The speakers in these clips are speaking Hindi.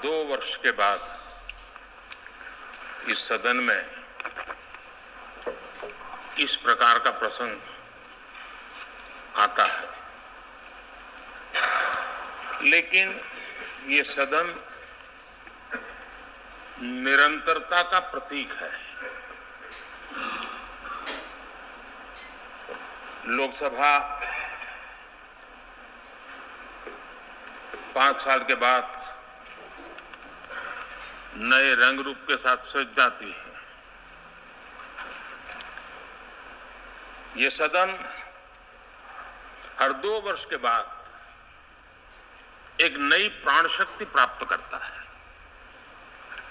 2 वर्ष के बाद इस सदन में इस प्रकार का प्रसंग आता है, लेकिन ये सदन निरंतरता का प्रतीक है। लोकसभा 5 साल के बाद नए रंग रूप के साथ सज जाती है। ये सदन हर 2 वर्ष के बाद एक नई प्राण शक्ति प्राप्त करता है,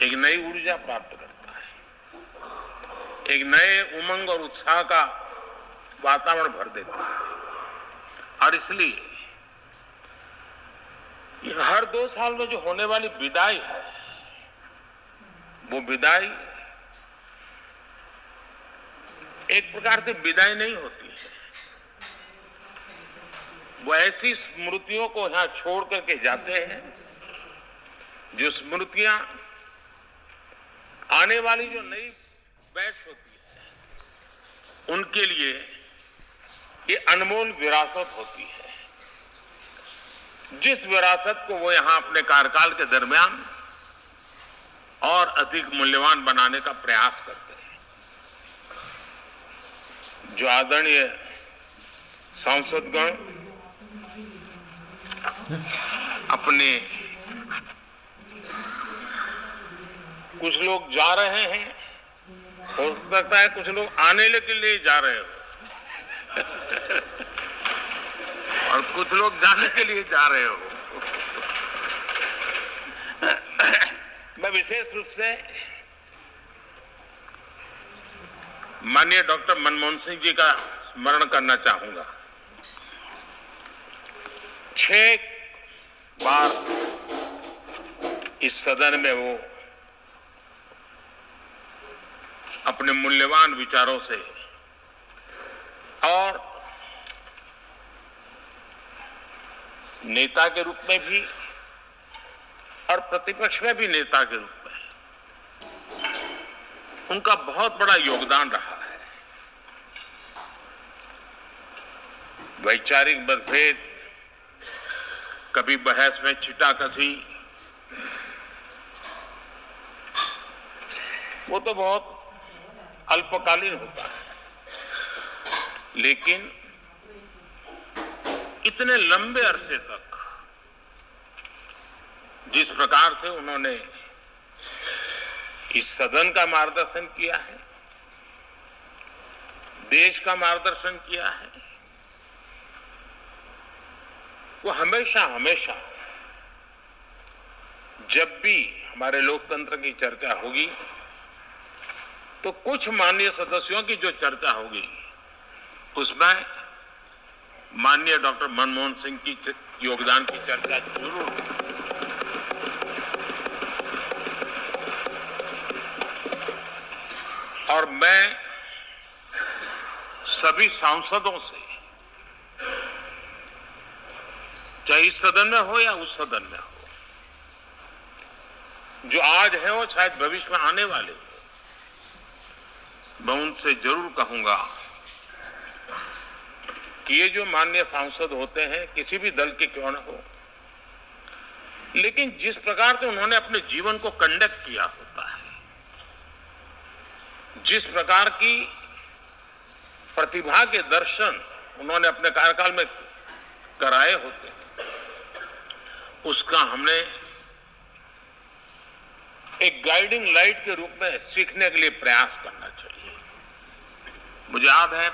एक नई ऊर्जा प्राप्त करता है, एक नए उमंग और उत्साह का वातावरण भर देता है। और इसलिए हर 2 साल में जो होने वाली विदाई है, वो विदाई एक प्रकार से विदाई नहीं होती है। वो ऐसी स्मृतियों को यहां छोड़ करके जाते हैं जो स्मृतियां आने वाली जो नई बैच होती है उनके लिए ये अनमोल विरासत होती है, जिस विरासत को वो यहां अपने कार्यकाल के दरमियान और अधिक मूल्यवान बनाने का प्रयास करते हैं। जो आदरणीय सांसदगण अपने कुछ लोग जा रहे हैं, हो सकता है कुछ लोग आने के लिए जा रहे हो और कुछ लोग जाने के लिए जा रहे हो। मैं विशेष रूप से माननीय डॉक्टर मनमोहन सिंह जी का स्मरण करना चाहूंगा। 6 बार इस सदन में वो अपने मूल्यवान विचारों से और नेता के रूप में भी और प्रतिपक्ष में भी नेता के रूप में उनका बहुत बड़ा योगदान रहा है। वैचारिक मतभेद, कभी बहस में छिटाकशी, वो तो बहुत अल्पकालीन होता है, लेकिन इतने लंबे अरसे तक जिस प्रकार से उन्होंने इस सदन का मार्गदर्शन किया है, देश का मार्गदर्शन किया है, वो हमेशा हमेशा जब भी हमारे लोकतंत्र की चर्चा होगी तो कुछ माननीय सदस्यों की जो चर्चा होगी उसमें माननीय डॉक्टर मनमोहन सिंह की योगदान की चर्चा जरूर होगी। और मैं सभी सांसदों से, चाहे इस सदन में हो या उस सदन में हो, जो आज है वो शायद भविष्य में आने वाले हो, मैं उनसे जरूर कहूंगा कि ये जो माननीय सांसद होते हैं, किसी भी दल के क्यों न हो, लेकिन जिस प्रकार से उन्होंने अपने जीवन को कंडक्ट किया होता है, जिस प्रकार की प्रतिभा के दर्शन उन्होंने अपने कार्यकाल में कराए होते हैं, उसका हमने एक गाइडिंग लाइट के रूप में सीखने के लिए प्रयास करना चाहिए। मुझे याद है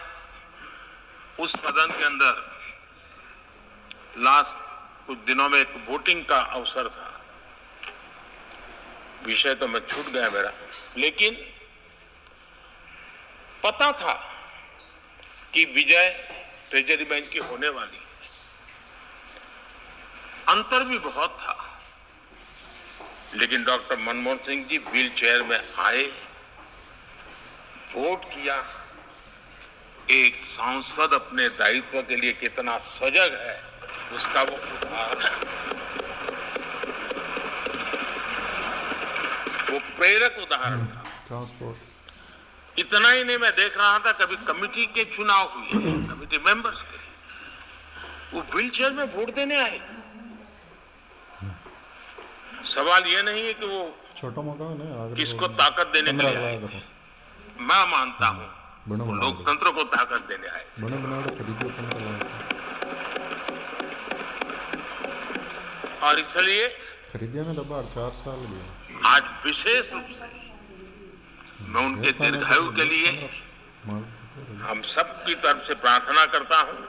उस सदन के अंदर लास्ट कुछ दिनों में एक वोटिंग का अवसर था, विषय तो मैं छूट गया मेरा, लेकिन पता था कि विजय ट्रेजरी बैंक की होने वाली है। अंतर भी बहुत था, लेकिन doctor Manmohan Singh ji wheel chair में आए, वोट किया। एक सांसद अपने दायित्व के लिए कितना सजग है उसका वो उदाहरण है। प्रेरक उदाहरण था। ट्रांसपोर्ट। इतना ही नहीं, मैं देख रहा था कभी कमिटी के चुनाव हुए, कमिटी मेंबर्स के, वो व्हीलचेयर में वोट देने आए। सवाल ये नहीं है कि वो छोटा मकान है, किसको ताकत देने के लिए आए थे। मैं मानता हूं वो लोकतंत्र को ताकत देने आए थे। और इसलिए खरीदिया ना डब्बा 4 साल गया। आज विशेष रूप से मैं उनके दीर्घायु के लिए हम सब की तरफ से प्रार्थना करता हूं,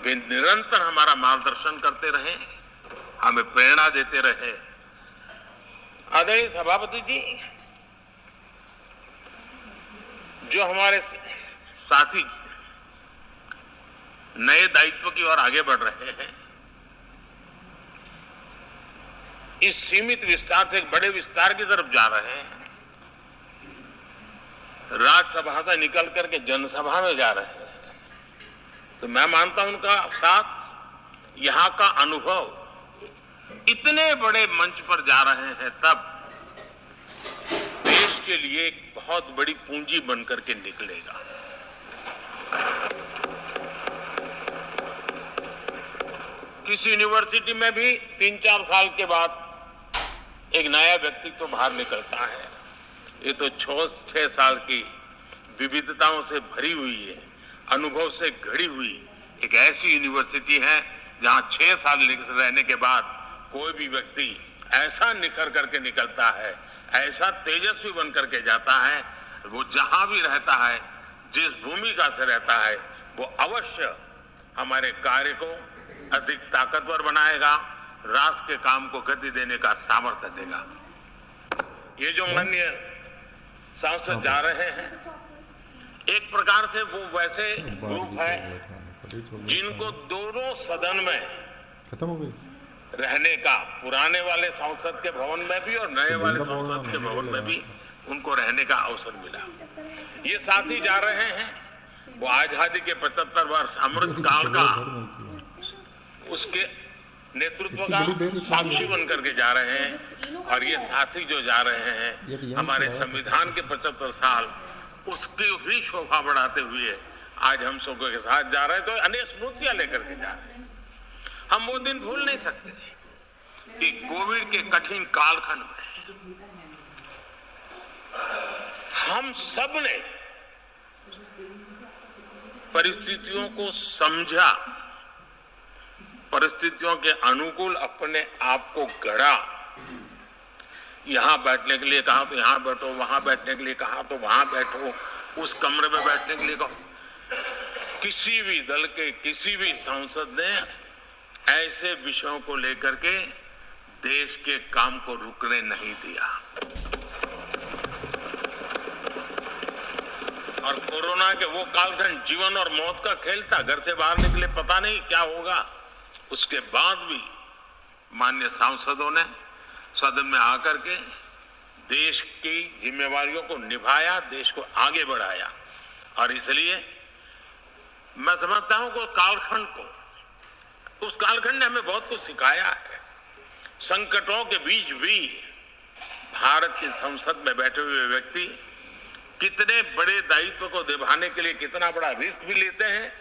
वे निरंतर हमारा मार्गदर्शन करते रहे, हमें प्रेरणा देते रहे। आदरणीय सभापति जी, जो हमारे साथी नए दायित्व की ओर आगे बढ़ रहे हैं, इस सीमित विस्तार से एक बड़े विस्तार की तरफ जा रहे हैं, राज्यसभा से निकल करके जनसभा में जा रहे हैं, तो मैं मानता हूं उनका साथ, यहां का अनुभव, इतने बड़े मंच पर जा रहे हैं तब देश के लिए एक बहुत बड़ी पूंजी बनकर के निकलेगा। किसी यूनिवर्सिटी में भी 3-4 साल के बाद एक नया व्यक्तित्व तो बाहर निकलता है। ये तो 6 साल की विविधताओं से भरी हुई है, अनुभव से घड़ी हुई एक ऐसी यूनिवर्सिटी है जहां 6 साल रहने के बाद कोई भी व्यक्ति ऐसा निखर करके निकलता है, ऐसा तेजस्वी बन करके जाता है, वो जहां भी रहता है, जिस भूमिका से रहता है, वो अवश्य हमारे कार्य को अधिक ताकतवर बनाएगा, राष्ट्र के काम को गति देने का सामर्थ्य देगा। ये जो माननीय सांसद जा रहे हैं, एक प्रकार से वो वैसे ग्रुप है जिनको दोनों सदन में खत्म हो गई रहने का, पुराने वाले संसद के भवन में भी और नए वाले संसद के भवन में भी उनको रहने का अवसर मिला। ये साथी जा रहे हैं, वो आजादी के 75 वर्ष अमृत काल का उसके नेतृत्व का साक्षी बन करके जा रहे हैं। और ये साथी जो जा रहे हैं, हमारे संविधान के 75 साल उसकी भी शोभा बढ़ाते हुए आज हम सबके के साथ जा रहे हैं, तो अनेक स्मृतियां लेकर के जा रहे हैं। हम वो दिन भूल नहीं सकते कि कोविड के कठिन कालखंड में हम सब ने परिस्थितियों को समझा, परिस्थितियों के अनुकूल अपने आप को गढ़ा। यहां बैठने के लिए कहा तो यहां बैठो, वहां बैठने के लिए कहा तो वहां बैठो, उस कमरे में बैठने के लिए कहो। किसी भी दल के किसी भी सांसद ने ऐसे विषयों को लेकर के देश के काम को रुकने नहीं दिया। और कोरोना के वो कालखंड जीवन और मौत का खेल था, घर से बाहर निकले पता नहीं क्या होगा। उसके बाद भी माननीय सांसदों ने सदन में आकर के देश की जिम्मेवारियों को निभाया, देश को आगे बढ़ाया। और इसलिए मैं समझता हूं कि कालखंड को, उस कालखंड ने हमें बहुत कुछ सिखाया है। संकटों के बीच भी भारत की संसद में बैठे हुए व्यक्ति कितने बड़े दायित्व को निभाने के लिए कितना बड़ा रिस्क भी लेते हैं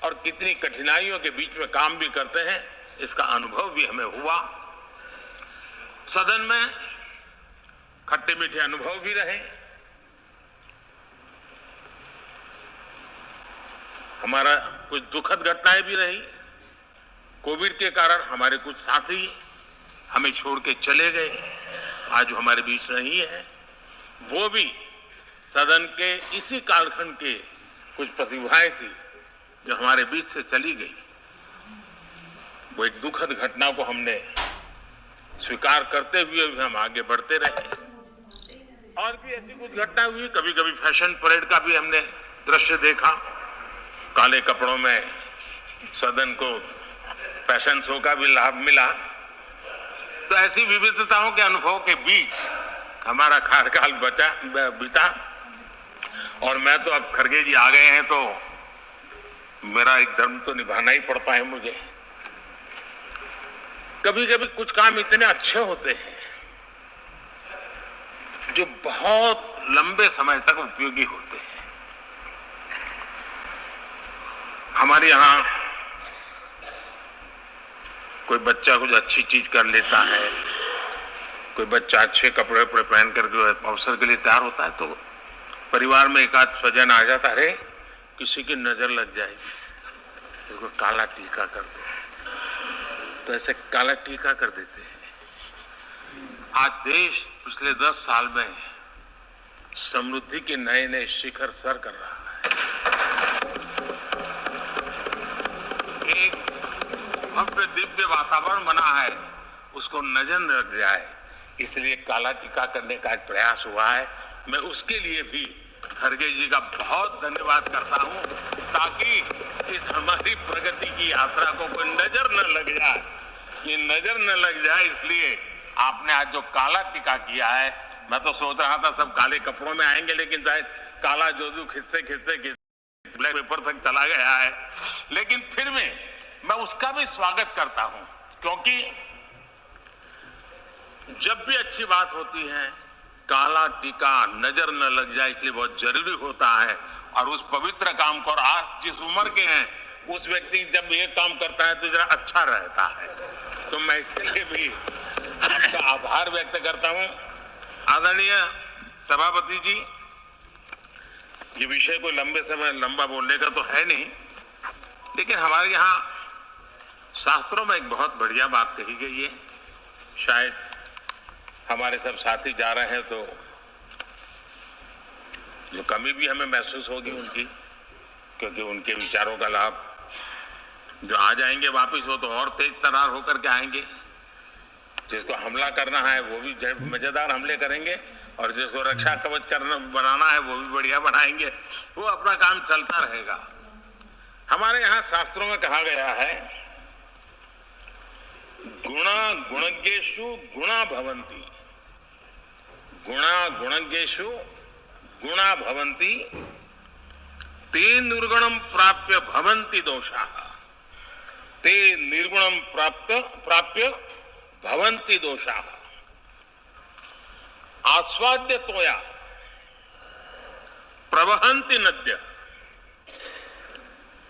और कितनी कठिनाइयों के बीच में काम भी करते हैं, इसका अनुभव भी हमें हुआ। सदन में खट्टे मीठे अनुभव भी रहे। हमारा कुछ दुखद घटनाएं भी रही। कोविड के कारण हमारे कुछ साथी हमें छोड़ के चले गए, आज हमारे बीच नहीं है। वो भी सदन के इसी कालखंड के कुछ प्रतिभाएं थी जो हमारे बीच से चली गई। वो एक दुखद घटना को हमने स्वीकार करते हुए भी हम आगे बढ़ते रहे। और भी ऐसी कुछ घटना हुई, कभी कभी फैशन परेड का भी हमने दृश्य देखा, काले कपड़ों में सदन को फैशन शो का भी लाभ मिला। तो ऐसी विविधताओं के अनुभव के बीच हमारा कार्यकाल बीता। और मैं तो अब खड़गे जी आ गए हैं तो मेरा एक धर्म तो निभाना ही पड़ता है मुझे। कभी कभी कुछ काम इतने अच्छे होते हैं जो बहुत लंबे समय तक उपयोगी होते हैं। हमारे यहाँ कोई बच्चा कुछ अच्छी चीज कर लेता है, कोई बच्चा अच्छे कपड़े वपड़े पहन कर जो है अवसर के लिए तैयार होता है, तो परिवार में एक आध स्वजन आ जाता है, अरे किसी की नजर लग जाएगी, तो काला टीका कर दो, तो ऐसे काला टीका कर देते हैं। आज देश पिछले 10 साल में समृद्धि के नए नए शिखर सर कर रहा है। एक भव्य दिव्य वातावरण बना है, उसको नजर न लग जाए, इसलिए काला टीका करने का एक प्रयास हुआ है। मैं उसके लिए भी खड़गे जी का बहुत धन्यवाद करता हूं, ताकि इस हमारी प्रगति की यात्रा को कोई नजर न लग जाए। ये नजर न लग जाए इसलिए आपने आज जो काला टीका किया है, मैं तो सोच रहा था सब काले कपड़ों में आएंगे, लेकिन शायद काला जोजू खिस्से खिस्से ब्लैक पेपर तक चला गया है। लेकिन फिर मैं उसका भी स्वागत करता हूं, क्योंकि जब भी अच्छी बात होती है काला टीका नजर न लग जाए, इसलिए बहुत जरूरी होता है। और उस पवित्र काम को, और आज जिस उम्र के हैं उस व्यक्ति जब ये काम करता है तो जरा अच्छा रहता है, तो मैं इसके लिए भी आपका आभार व्यक्त करता हूं। आदरणीय सभापति जी, ये विषय कोई लंबे समय लंबा बोलने का तो है नहीं, लेकिन हमारे यहाँ शास्त्रों में एक बहुत बढ़िया बात कही गई है। शायद हमारे सब साथी जा रहे हैं तो जो कमी भी हमें महसूस होगी उनकी, क्योंकि उनके विचारों का लाभ जो आ जाएंगे वापिस वो तो और तेज तरार होकर के आएंगे। जिसको हमला करना है वो भी मजेदार हमले करेंगे, और जिसको रक्षा कवच करना बनाना है वो भी बढ़िया बनाएंगे, वो अपना काम चलता रहेगा। हमारे यहाँ शास्त्रों में कहा गया है, गुणा गुणज्ञेषु गुणा भवन्ति, गुणा गुणज्ञेषु गुणा भवन्ति, ते निर्गुणम प्राप्य भवन्ति दोषाः, ते निर्गुणम प्राप्य भवन्ति दोषाः। आस्वाद्य तोया प्रवहन्ति नद्य,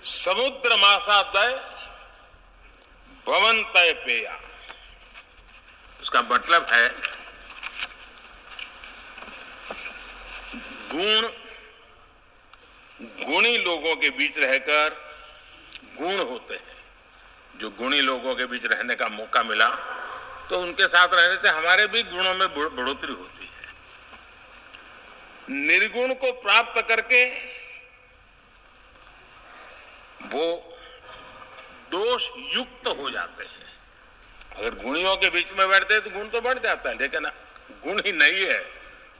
समुद्र मासादय भवन्तय पेया। उसका मतलब है गुणी लोगों के बीच रहकर गुण होते हैं। जो गुणी लोगों के बीच रहने का मौका मिला तो उनके साथ रहने से हमारे भी गुणों में बढ़ोतरी होती है। निर्गुण को प्राप्त करके वो दोष युक्त हो जाते हैं। अगर गुणियों के बीच में बैठते हैं तो गुण तो बढ़ जाता है, लेकिन गुण ही नहीं है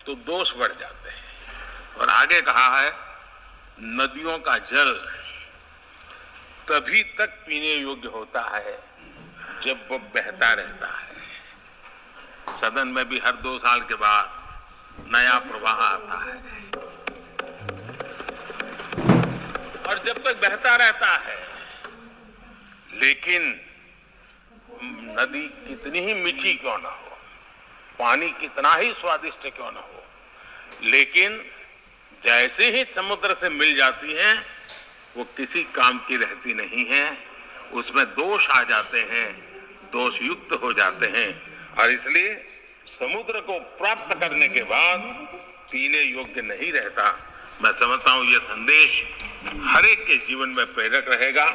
तो दोष बढ़ जाते हैं। और आगे कहा है, नदियों का जल तभी तक पीने योग्य होता है जब वो बहता रहता है। सदन में भी हर 2 साल के बाद नया प्रवाह आता है, और जब तक बहता रहता है, लेकिन नदी कितनी ही मीठी क्यों ना हो, पानी कितना ही स्वादिष्ट क्यों ना हो, लेकिन जैसे ही समुद्र से मिल जाती हैं वो किसी काम की रहती नहीं है, उसमें दोष आ जाते हैं, दोष युक्त हो जाते हैं। और इसलिए समुद्र को प्राप्त करने के बाद पीने योग्य नहीं रहता। मैं समझता हूँ ये संदेश हर एक के जीवन में प्रेरक रहेगा।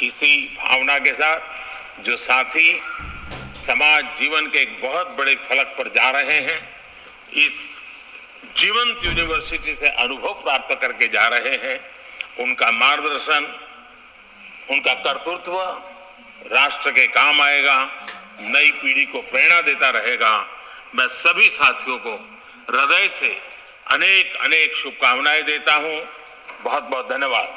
इसी भावना के साथ जो साथी समाज जीवन के एक बहुत बड़े फलक पर जा रहे हैं, इस जीवंत यूनिवर्सिटी से अनुभव प्राप्त करके जा रहे हैं, उनका मार्गदर्शन, उनका कर्तृत्व राष्ट्र के काम आएगा, नई पीढ़ी को प्रेरणा देता रहेगा। मैं सभी साथियों को हृदय से अनेक अनेक शुभकामनाएं देता हूं। बहुत बहुत धन्यवाद।